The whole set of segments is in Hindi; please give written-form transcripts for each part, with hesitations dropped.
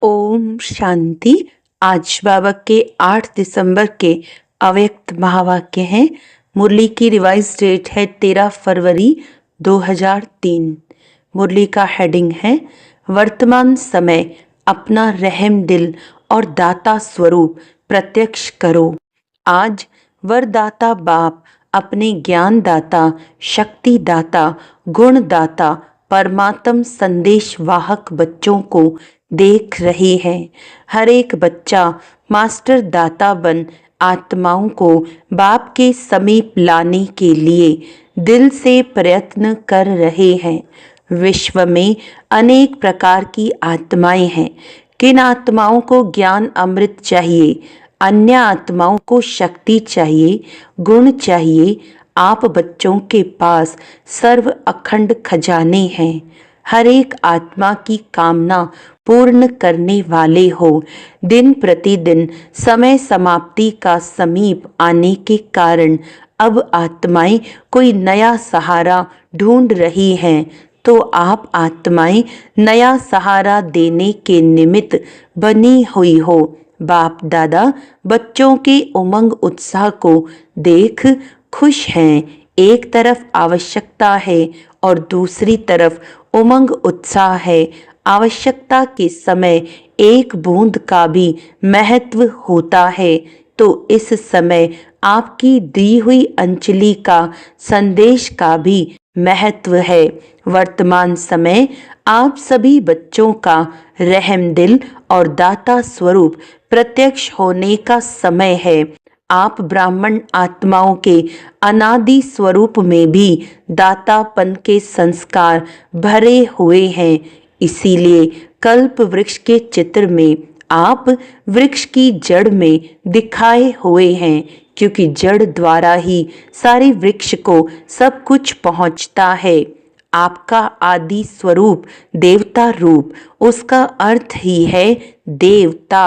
ओम शांति। आज बाबा के 8 दिसंबर के अव्यक्त महावाक्य हैं। मुरली की रिवाइज डेट है 13 फरवरी 2003। मुरली का हेडिंग है वर्तमान समय अपना रहम दिल और दाता स्वरूप प्रत्यक्ष करो। आज वरदाता बाप अपने ज्ञान दाता, शक्ति दाता, गुण दाता, परमात्म संदेश वाहक बच्चों को देख रहे हैं। हर एक बच्चा मास्टर दाता बन आत्माओं को बाप के समीप लाने के लिए दिल से प्रयत्न कर रहे हैं। विश्व में अनेक प्रकार की आत्माएं हैं। किन आत्माओं को ज्ञान अमृत चाहिए, अन्य आत्माओं को शक्ति चाहिए, गुण चाहिए। आप बच्चों के पास सर्व अखंड खजाने हैं। हर एक आत्मा की कामना पूर्ण करने वाले हो। दिन प्रतिदिन समय समाप्ति का समीप आने के कारण अब आत्माएं कोई नया सहारा ढूंढ रही हैं, तो आप आत्माएं नया सहारा देने के निमित्त बनी हुई हो। बाप दादा बच्चों के उमंग उत्साह को देख खुश हैं। एक तरफ आवश्यकता है और दूसरी तरफ उमंग उत्साह है। आवश्यकता के समय एक बूंद का भी महत्व होता है, तो इस समय आपकी दी हुई अंजलि का संदेश का भी महत्व है। वर्तमान समय आप सभी बच्चों का रहम दिल और दाता स्वरूप प्रत्यक्ष होने का समय है। आप ब्राह्मण आत्माओं के अनादि स्वरूप में भी दातापन के संस्कार भरे हुए हैं। इसीलिए कल्प वृक्ष के चित्र में आप वृक्ष की जड़ में दिखाए हुए हैं, क्योंकि जड़ द्वारा ही सारे वृक्ष को सब कुछ पहुंचता है। आपका आदि स्वरूप देवता रूप, उसका अर्थ ही है देवता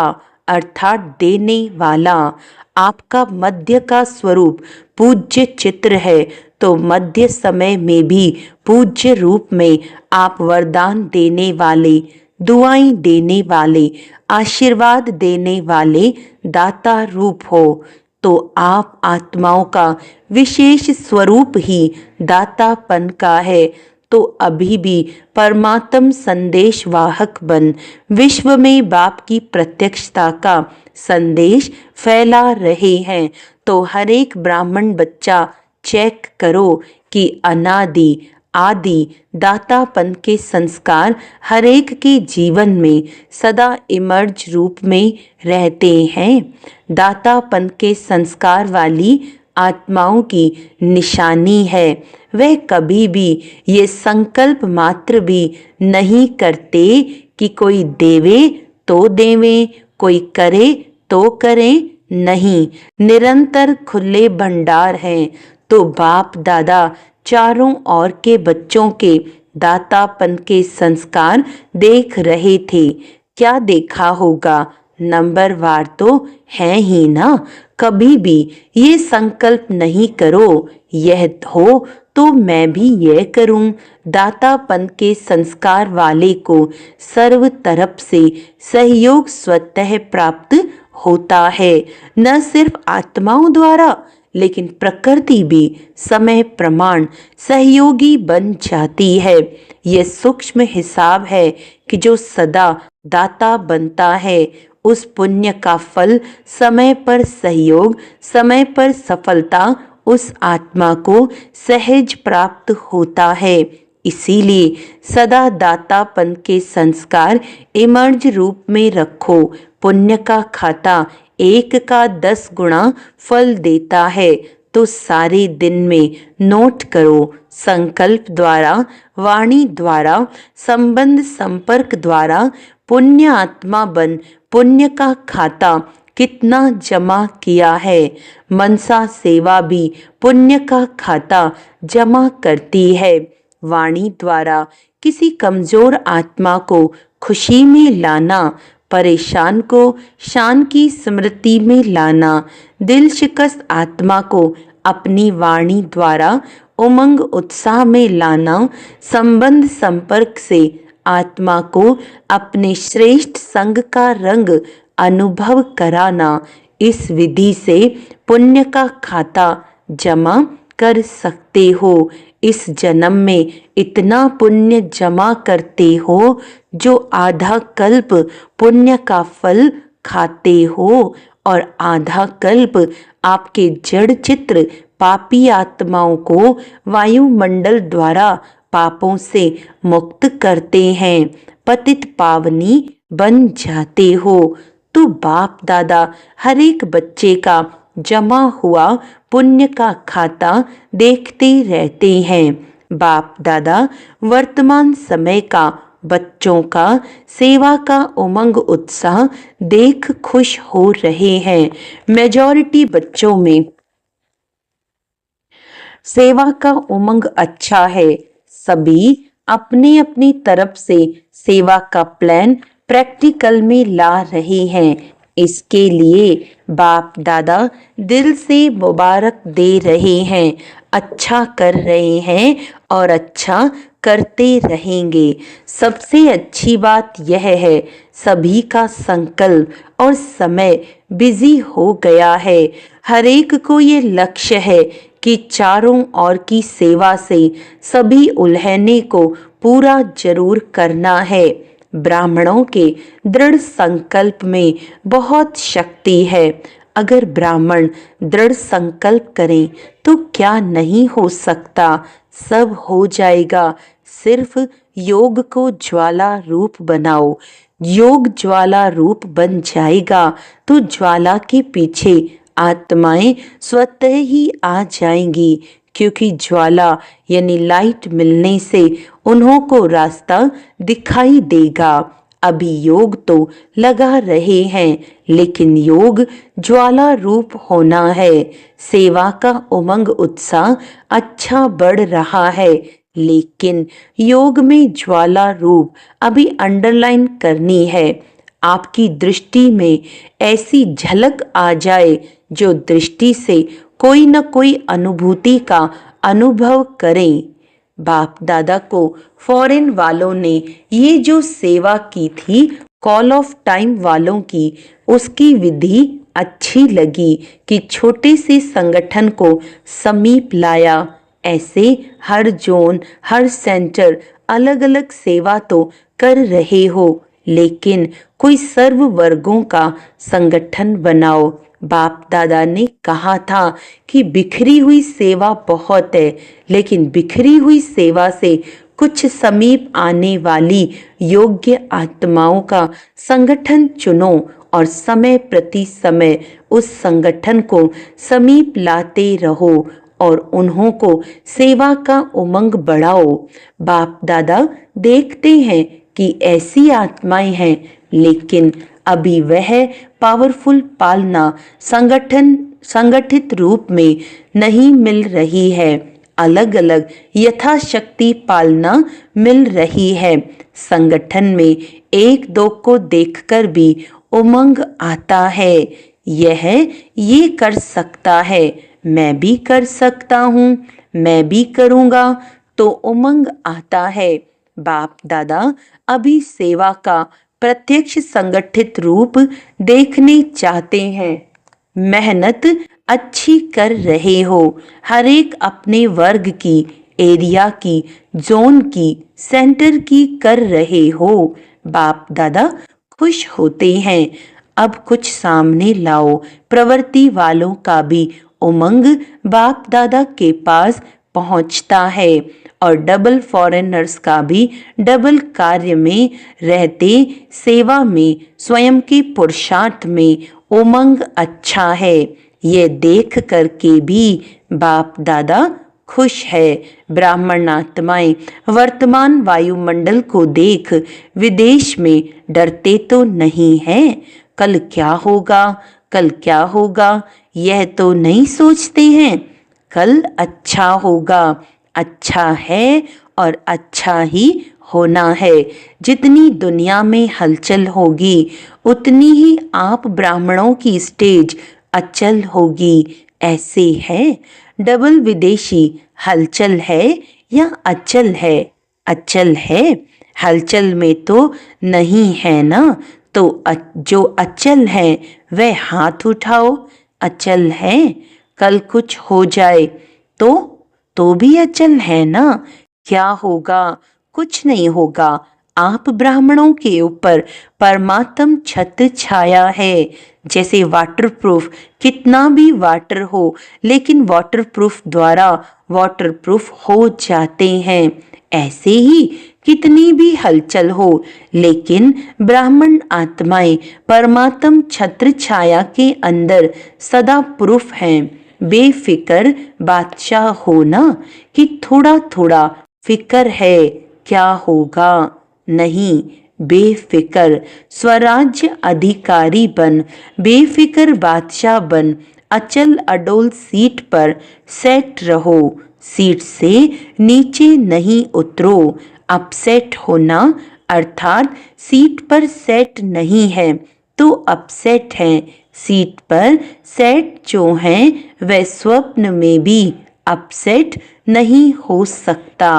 अर्थात देने वाला। आपका मध्य का स्वरूप पूज्य चित्र है, तो मध्य समय में भी पूज्य रूप में आप वरदान देने वाले, दुआएं देने वाले, आशीर्वाद देने वाले दाता रूप हो। तो आप आत्माओं का विशेष स्वरूप ही दातापन का है। तो अभी भी परमात्म संदेश वाहक बन विश्व में बाप की प्रत्यक्षता का संदेश फैला रहे हैं। तो हर एक ब्राह्मण बच्चा चेक करो कि अनादि आदि दातापन के संस्कार हर एक के जीवन में सदा इमर्ज रूप में रहते हैं। दातापन के संस्कार वाली आत्माओं की निशानी है, वह कभी भी ये संकल्प मात्र भी नहीं करते कि कोई देवे तो देवे, कोई करे तो करें। नहीं, निरंतर खुले भंडार हैं। तो बाप दादा चारों ओर के बच्चों के दातापन के संस्कार देख रहे थे। क्या देखा होगा? नंबरवार तो है ही ना। कभी भी ये संकल्प नहीं करो यह हो तो मैं भी यह करूं। दातापन के संस्कार वाले को सर्व तरफ से सहयोग स्वतः प्राप्त होता है। न सिर्फ आत्माओं द्वारा, लेकिन प्रकृति भी समय प्रमाण सहयोगी बन जाती है। यह सूक्ष्म हिसाब है कि जो सदा दाता बनता है, उस पुण्य का फल समय पर सहयोग, समय पर सफलता उस आत्मा को सहज प्राप्त होता है। इसीलिए सदा दातापन के संस्कार इमर्ज रूप में रखो। पुण्य का खाता 1 का 10 गुणा फल देता है, तो सारे दिन में नोट करो। संकल्प द्वारा, वाणी द्वारा, संबंध संपर्क द्वारा पुण्य आत्मा बन पुण्य का खाता कितना जमा किया है। मनसा सेवा भी पुण्य का खाता जमा करती है। वाणी द्वारा किसी कमजोर आत्मा को खुशी में लाना, परेशान को शान की स्मृति में लाना, दिल शिकस्त आत्मा को अपनी वाणी द्वारा उमंग उत्साह में लाना, संबंध संपर्क से आत्मा को अपने श्रेष्ठ संग का रंग अनुभव कराना, इस विधि से पुण्य का खाता जमा कर सकते हो। इस जन्म में इतना पुण्य जमा करते हो जो आधा कल्प पुण्य का फल खाते हो, और आधा कल्प आपके जड़ चित्र पापी आत्माओं को वायुमंडल द्वारा पापों से मुक्त करते हैं, पतित पावनी बन जाते हो। तो बाप दादा हर एक बच्चे का जमा हुआ पुण्य का खाता देखते रहते हैं। बाप दादा वर्तमान समय का बच्चों का सेवा का उमंग उत्साह देख खुश हो रहे हैं। मेजॉरिटी बच्चों में सेवा का उमंग अच्छा है। सभी अपनी अपनी तरफ से सेवा का प्लान प्रैक्टिकल में ला रहे हैं। इसके लिए बाप दादा दिल से मुबारक दे रहे हैं। अच्छा कर रहे हैं और अच्छा करते रहेंगे। सबसे अच्छी बात यह है, सभी का संकल्प और समय बिजी हो गया है। हर एक को ये लक्ष्य है कि चारों ओर की सेवा से सभी उल्हने को पूरा जरूर करना है। ब्राह्मणों के दृढ़ संकल्प में बहुत शक्ति है। अगर ब्राह्मण दृढ़ संकल्प करें तो क्या नहीं हो सकता, सब हो जाएगा। सिर्फ योग को ज्वाला रूप बनाओ। योग ज्वाला रूप बन जाएगा तो ज्वाला के पीछे आत्माएं स्वतः ही आ जाएंगी, क्योंकि ज्वाला यानी लाइट मिलने से उन्हों को रास्ता दिखाई देगा। अभी योग तो लगा रहे हैं, लेकिन योग ज्वाला रूप होना है। सेवा का उमंग उत्साह अच्छा बढ़ रहा है, लेकिन योग में ज्वाला रूप अभी अंडरलाइन करनी है। आपकी दृष्टि में ऐसी झलक आ जाए जो दृष्टि से कोई न कोई अनुभूति का अनुभव करें। बाप दादा को फॉरेन वालों ने ये जो सेवा की थी कॉल ऑफ टाइम वालों की, उसकी विधि अच्छी लगी कि छोटे से संगठन को समीप लाया। ऐसे हर जोन हर सेंटर अलग अलग सेवा तो कर रहे हो, लेकिन कोई सर्व वर्गों का संगठन बनाओ। बाप दादा ने कहा था कि बिखरी हुई सेवा बहुत है, लेकिन बिखरी हुई सेवा से कुछ समीप आने वाली योग्य आत्माओं का संगठन चुनो और समय प्रति समय उस संगठन को समीप लाते रहो और उन्हों को सेवा का उमंग बढ़ाओ। बाप दादा देखते हैं कि ऐसी आत्माएं हैं, लेकिन अभी वह पावरफुल पालना संगठित रूप में नहीं मिल रही है। अलग अलग यथाशक्ति पालना मिल रही है। संगठन में एक दो को देखकर भी उमंग आता है। यह ये कर सकता है, मैं भी कर सकता हूँ, मैं भी करूँगा, तो उमंग आता है। बाप दादा अभी सेवा का प्रत्यक्ष संगठित रूप देखने चाहते हैं। मेहनत अच्छी कर रहे हो, हर एक अपने वर्ग की, एरिया की, जोन की, सेंटर की कर रहे हो। बाप दादा खुश होते हैं। अब कुछ सामने लाओ। प्रवृत्ति वालों का भी उमंग बाप दादा के पास पहुंचता है और डबल फॉरेनर्स का भी डबल कार्य में रहते सेवा में स्वयं के पुरुषार्थ में उमंग अच्छा है। ये देख करके भी बाप दादा खुश है। ब्राह्मण आत्माएं वर्तमान वायुमंडल को देख विदेश में डरते तो नहीं हैं। कल क्या होगा, कल क्या होगा, यह तो नहीं सोचते हैं। कल अच्छा होगा, अच्छा है और अच्छा ही होना है। जितनी दुनिया में हलचल होगी उतनी ही आप ब्राह्मणों की स्टेज अचल होगी। ऐसे है। डबल विदेशी हलचल है या अचल है? अचल है। हलचल में तो नहीं है ना, तो जो अचल है वह हाथ उठाओ। अचल है, कल कुछ हो जाए तो भी अचल है ना। क्या होगा? कुछ नहीं होगा। आप ब्राह्मणों के ऊपर परमात्म छत्र छाया है। जैसे वाटरप्रूफ, कितना भी वाटर हो लेकिन वाटरप्रूफ द्वारा वाटरप्रूफ हो जाते हैं, ऐसे ही कितनी भी हलचल हो लेकिन ब्राह्मण आत्माएं परमात्म छत्र छाया के अंदर सदा प्रूफ हैं। बेफिक्र बादशाह हो ना कि थोड़ा थोड़ा फिक्र है क्या होगा। नहीं, बेफिक्र स्वराज्य अधिकारी बन, बेफिक्र बादशाह बन, अचल अडोल सीट पर सेट रहो। सीट से नीचे नहीं उतरो। अपसेट होना अर्थात सीट पर सेट नहीं है तो अपसेट है। सीट पर सेट जो है वह स्वप्न में भी अपसेट नहीं हो सकता।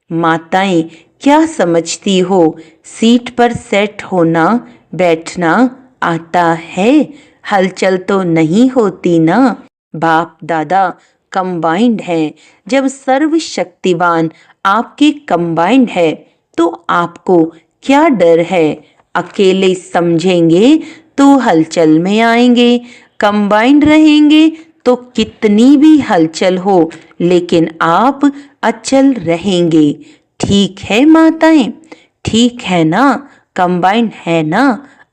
माताएं क्या समझती हो? सीट पर सेट होना, बैठना आता है, हलचल तो नहीं होती ना। बाप दादा कंबाइंड है। जब सर्वशक्तिवान आपके कंबाइंड है तो आपको क्या डर है? अकेले समझेंगे तो हलचल में आएंगे, कंबाइंड रहेंगे तो कितनी भी हलचल हो लेकिन आप अचल रहेंगे। ठीक है माताएं, ठीक है ना? कंबाइंड है ना,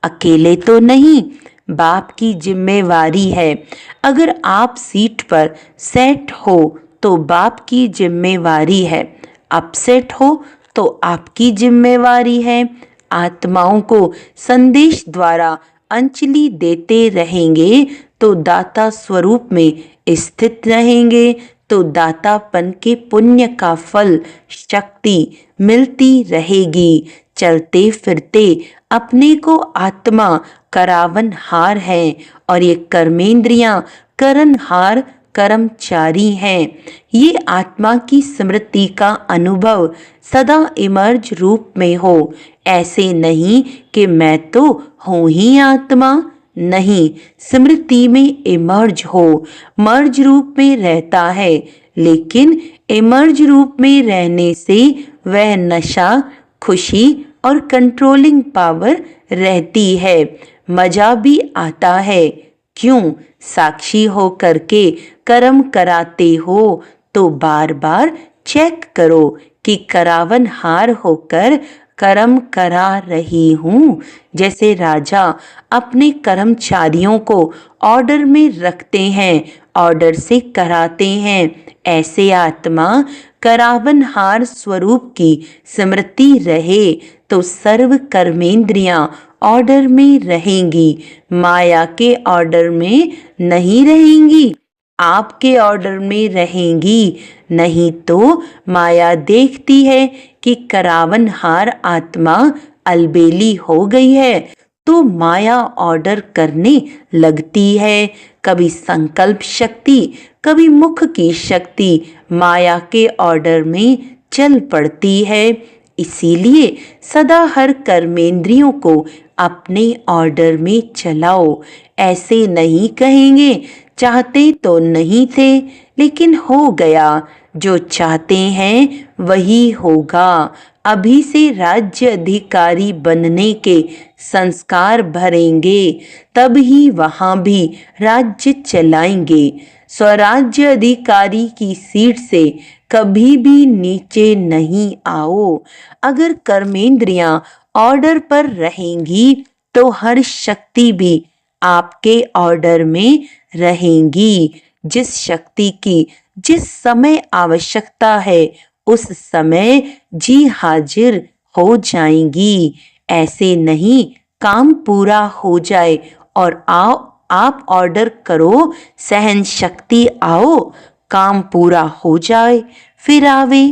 अकेले तो नहीं। बाप की जिम्मेवारी है। अगर आप सीट पर सेट हो तो बाप की जिम्मेवारी है, अपसेट हो तो आपकी जिम्मेवारी है। आत्माओं को संदेश द्वारा अंजलि देते रहेंगे तो दाता स्वरूप में स्थित रहेंगे तो दातापन के पुण्य का फल शक्ति मिलती रहेगी। चलते फिरते अपने को आत्मा करावन हार है और ये कर्मेंद्रियां करनहार कर्मचारी हैं। ये आत्मा की स्मृति का अनुभव सदा इमर्ज रूप में हो। ऐसे नहीं कि मैं तो हूं ही आत्मा, नहीं, स्मृति में इमर्ज हो। मर्ज रूप में रहता है लेकिन इमर्ज रूप में रहने से वह नशा, खुशी और कंट्रोलिंग पावर रहती है। मजा भी आता है। क्यों? साक्षी हो करके कर्म कराते हो तो बार बार चेक करो कि करावन हार होकर कर्म करा रही हूँ। जैसे राजा अपने कर्मचारियों को ऑर्डर में रखते हैं, ऑर्डर से कराते हैं, ऐसे आत्मा करावनहार स्वरूप की स्मृति रहे तो सर्व कर्मेंद्रियां ऑर्डर में रहेंगी, माया के ऑर्डर में नहीं रहेंगी, आपके ऑर्डर में रहेंगी। नहीं तो माया देखती है कि करावनहार आत्मा अलबेली हो गई है तो माया ऑर्डर करने लगती है। कभी संकल्प शक्ति, कभी मुख की शक्ति माया के ऑर्डर में चल पड़ती है। इसीलिए सदा हर कर्मेंद्रियों को अपने ऑर्डर में चलाओ। ऐसे नहीं कहेंगे चाहते तो नहीं थे लेकिन हो गया, जो चाहते हैं वही होगा। अभी से राज्य अधिकारी बनने के संस्कार भरेंगे तब ही वहां भी राज्य चलाएंगे। स्वराज्य अधिकारी की सीट से कभी भी नीचे नहीं आओ। अगर कर्मेंद्रियां ऑर्डर पर रहेंगी तो हर शक्ति भी आपके ऑर्डर में रहेंगी। जिस शक्ति की जिस समय आवश्यकता है उस समय जी हाजिर हो जाएंगी। ऐसे नहीं काम पूरा हो जाए और आप ऑर्डर करो, सहन शक्ति आओ, काम पूरा हो जाए फिर आवे।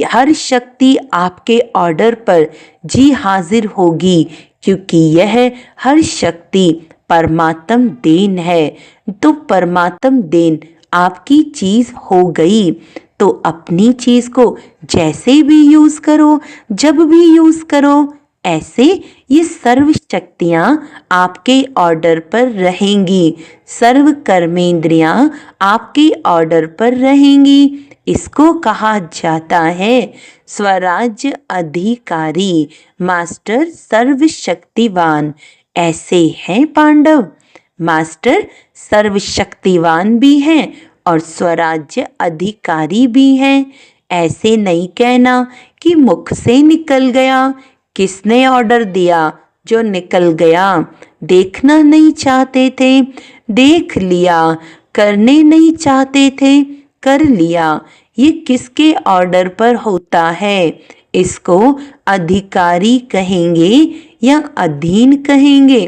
हर शक्ति आपके ऑर्डर पर जी हाजिर होगी क्योंकि यह हर शक्ति परमात्म देन है। तो परमात्म देन आपकी चीज हो गई तो अपनी चीज को जैसे भी यूज करो, जब भी यूज करो, ऐसे ये सर्व शक्तियां आपके ऑर्डर पर रहेंगी, सर्व कर्मेंद्रियां आपके ऑर्डर पर रहेंगी। इसको कहा जाता है स्वराज्य अधिकारी, मास्टर सर्वशक्तिवान। ऐसे हैं पांडव, मास्टर सर्वशक्तिवान भी हैं और स्वराज्य अधिकारी भी हैं। ऐसे नहीं कहना कि मुख से निकल गया, किसने ऑर्डर दिया जो निकल गया। देखना नहीं चाहते थे, देख लिया, करने नहीं चाहते थे, कर लिया। ये किसके ऑर्डर पर होता है? इसको अधिकारी कहेंगे या अधीन कहेंगे?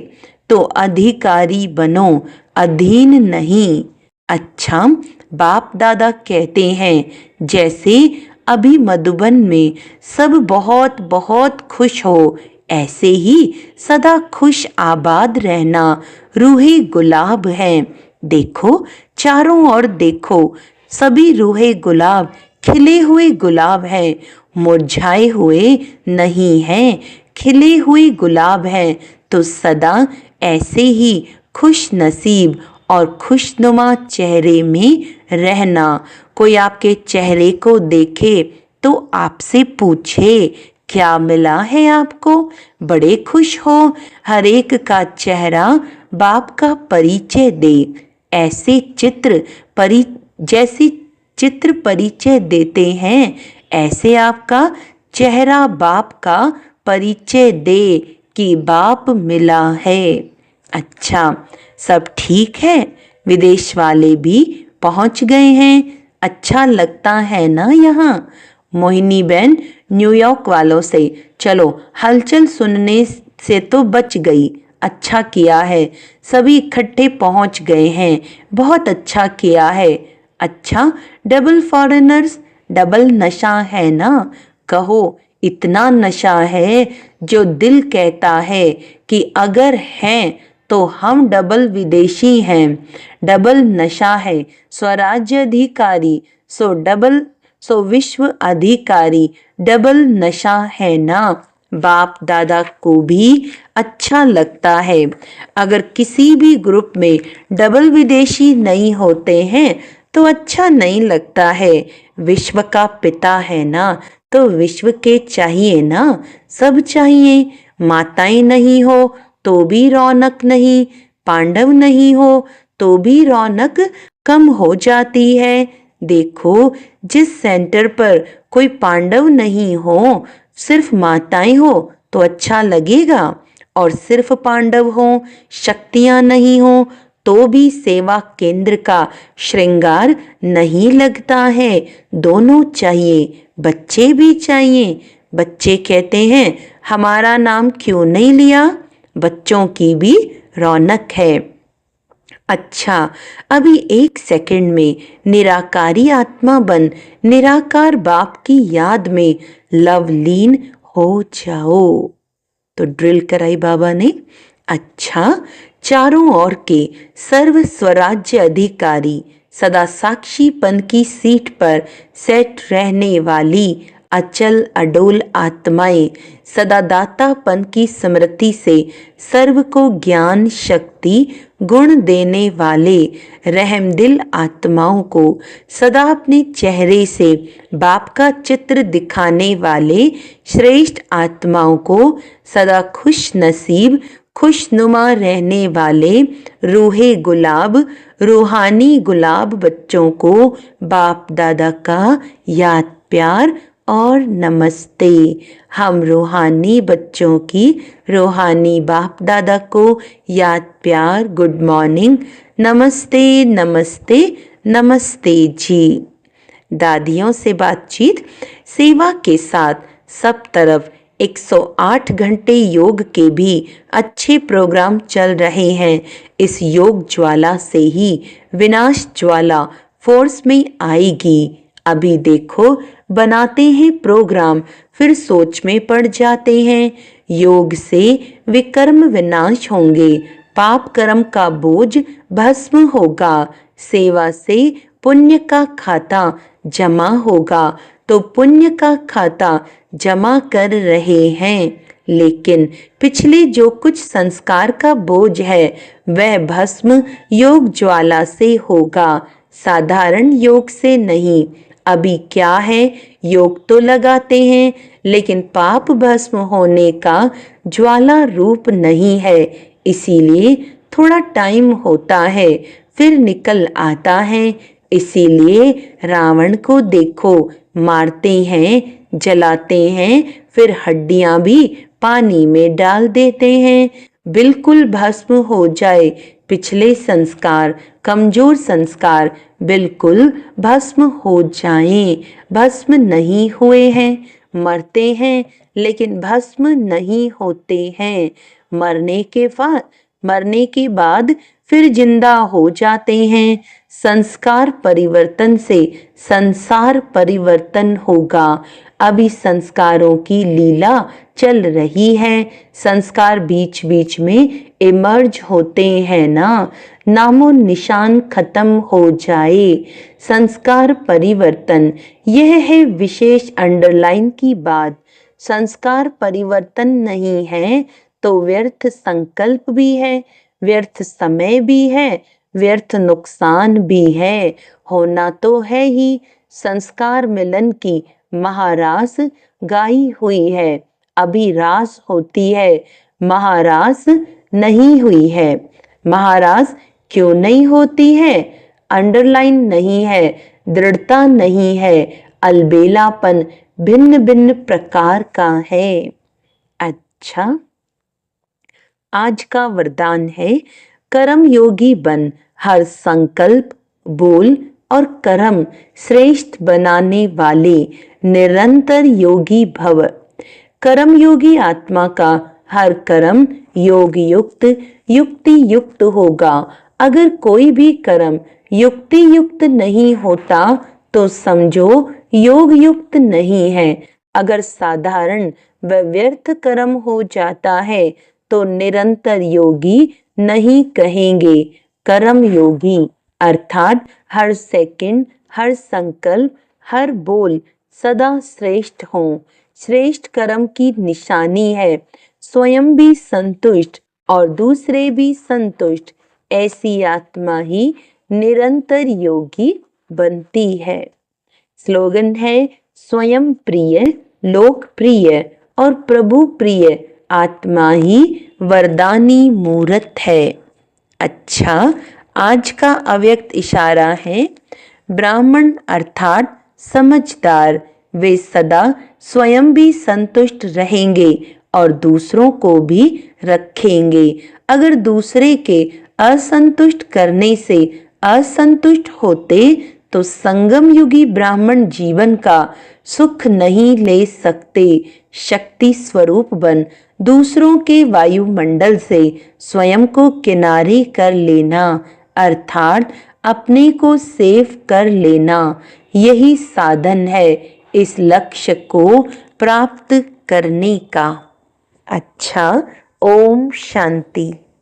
तो अधिकारी बनो, अधीन नहीं। अच्छा, बाप दादा कहते हैं जैसे अभी मधुबन में सब बहुत बहुत खुश हो, ऐसे ही सदा खुश आबाद रहना रूहे गुलाब है। देखो चारों ओर देखो, सभी रूहे गुलाब खिले हुए गुलाब हैं, मुरझाए हुए नहीं हैं, खिले हुए गुलाब हैं। तो सदा ऐसे ही खुश नसीब और खुशनुमा चेहरे में रहना। कोई आपके चेहरे को देखे तो आपसे पूछे क्या मिला है आपको, बड़े खुश हो, हर एक का चेहरा बाप का परिचय दे। ऐसे जैसे चित्र परिचय देते हैं, ऐसे आपका चेहरा बाप का परिचय दे कि बाप मिला है। अच्छा, सब ठीक है? विदेश वाले भी पहुंच गए हैं। अच्छा लगता है ना यहाँ? मोहिनी बहन न्यूयॉर्क वालों से चलो हलचल सुनने से तो बच गई, अच्छा किया है, सभी इकट्ठे पहुंच गए हैं, बहुत अच्छा किया है। अच्छा, डबल फॉरेनर्स, डबल नशा है ना? कहो इतना नशा है जो दिल कहता है कि अगर हैं तो हम डबल विदेशी हैं। डबल नशा है, स्वराज्य अधिकारी सो विश्व अधिकारी, डबल नशा है ना? बाप दादा को भी अच्छा लगता है। अगर किसी भी ग्रुप में डबल विदेशी नहीं होते हैं तो अच्छा नहीं लगता है। विश्व का पिता है ना, तो विश्व के चाहिए ना, सब चाहिए। माताएं नहीं हो तो भी रौनक नहीं, पांडव नहीं हो तो भी रौनक कम हो जाती है। देखो जिस सेंटर पर कोई पांडव नहीं हो, सिर्फ माताएं हो तो अच्छा लगेगा, और सिर्फ पांडव हो, शक्तियां नहीं हो तो भी सेवा केंद्र का श्रृंगार नहीं लगता है। दोनों चाहिए, बच्चे भी चाहिए। बच्चे कहते हैं हमारा नाम क्यों नहीं लिया? बच्चों की भी रौनक है। अच्छा, अभी एक सेकंड में निराकारी आत्मा बन निराकार बाप की याद में लवलीन हो जाओ। तो ड्रिल कराई बाबा ने। अच्छा, चारों ओर के सर्व स्वराज्य अधिकारी, सदा साक्षीपन की सीट पर सेट रहने वाली अचल अडोल आत्माएं, सदा दातापन की स्मृति से सर्व को ज्ञान शक्ति गुण देने वाले रहमदिल आत्माओं को, सदा अपने चेहरे से बाप का चित्र दिखाने वाले श्रेष्ठ आत्माओं को, सदा खुश नसीब खुशनुमा रहने वाले रूहे गुलाब रूहानी गुलाब बच्चों को बाप दादा का याद प्यार और नमस्ते। हम रूहानी बच्चों की रूहानी बाप दादा को याद प्यार, गुड मॉर्निंग, नमस्ते नमस्ते नमस्ते जी। दादियों से बातचीत। सेवा के साथ सब तरफ 108 घंटे योग के भी अच्छे प्रोग्राम चल रहे हैं। इस योग ज्वाला से ही विनाश ज्वाला फोर्स में आएगी। अभी देखो बनाते हैं प्रोग्राम, फिर सोच में पड़ जाते हैं। योग से विकर्म विनाश होंगे, पाप कर्म का बोझ भस्म होगा, सेवा से पुण्य का खाता जमा होगा, तो पुण्य का खाता जमा कर रहे हैं, लेकिन पिछले जो कुछ संस्कार का बोझ है वह भस्म योग ज्वाला से होगा, साधारण योग से नहीं। अभी क्या है, योग तो लगाते हैं लेकिन पाप भस्म होने का ज्वाला रूप नहीं है, इसीलिए थोड़ा टाइम होता है फिर निकल आता है। इसीलिए रावण को देखो, मारते हैं, जलाते हैं, फिर हड्डियां भी पानी में डाल देते हैं, बिल्कुल भस्म हो जाए। पिछले संस्कार, कमजोर संस्कार बिल्कुल भस्म हो जाएं। भस्म नहीं हुए हैं, मरते हैं लेकिन भस्म नहीं होते हैं। मरने के बाद फिर जिंदा हो जाते हैं। संस्कार परिवर्तन से संसार परिवर्तन होगा। अभी संस्कारों की लीला चल रही है, संस्कार बीच बीच में इमर्ज होते हैं ना, नामो निशान खत्म हो जाए। संस्कार परिवर्तन, यह है विशेष अंडरलाइन की बात। संस्कार परिवर्तन नहीं है तो व्यर्थ संकल्प भी है, व्यर्थ समय भी है, व्यर्थ नुकसान भी है। होना तो है ही। संस्कार मिलन की महारास गाई हुई है, अभी रास होती है, महारास नहीं हुई है। महारास क्यों नहीं होती है? अंडरलाइन नहीं है, दृढ़ता नहीं है, अलबेलापन भिन्न भिन्न प्रकार का है। अच्छा, आज का वरदान है, कर्म योगी बन, हर संकल्प, बोल और कर्म श्रेष्ठ बनाने वाले निरंतर योगी भव। कर्म योगी आत्मा का हर कर्म योग युक्त, युक्ति युक्त होगा। अगर कोई भी कर्म युक्ति युक्त नहीं होता तो समझो योग युक्त नहीं है। अगर साधारण व व्यर्थ कर्म हो जाता है तो निरंतर योगी नहीं कहेंगे। कर्म योगी अर्थात हर सेकंड, हर संकल्प, हर बोल सदा श्रेष्ठ हो। श्रेष्ठ कर्म की निशानी है स्वयं भी संतुष्ट और दूसरे भी संतुष्ट। ऐसी आत्मा ही निरंतर योगी बनती है। स्लोगन है, स्वयं प्रिय, लोक प्रिय और प्रभु प्रिय आत्मा ही वरदानी मूर्त है। अच्छा, आज का अव्यक्त इशारा है, ब्राह्मण अर्थात समझदार, वे सदा स्वयं भी संतुष्ट रहेंगे और दूसरों को भी रखेंगे। अगर दूसरे के असंतुष्ट करने से असंतुष्ट होते तो संगम युगी ब्राह्मण जीवन का सुख नहीं ले सकते। शक्ति स्वरूप बन दूसरों के वायुमंडल से स्वयं को किनारे कर लेना, अर्थात अपने को सेव कर लेना, यही साधन है इस लक्ष्य को प्राप्त करने का। अच्छा, ओम शांति।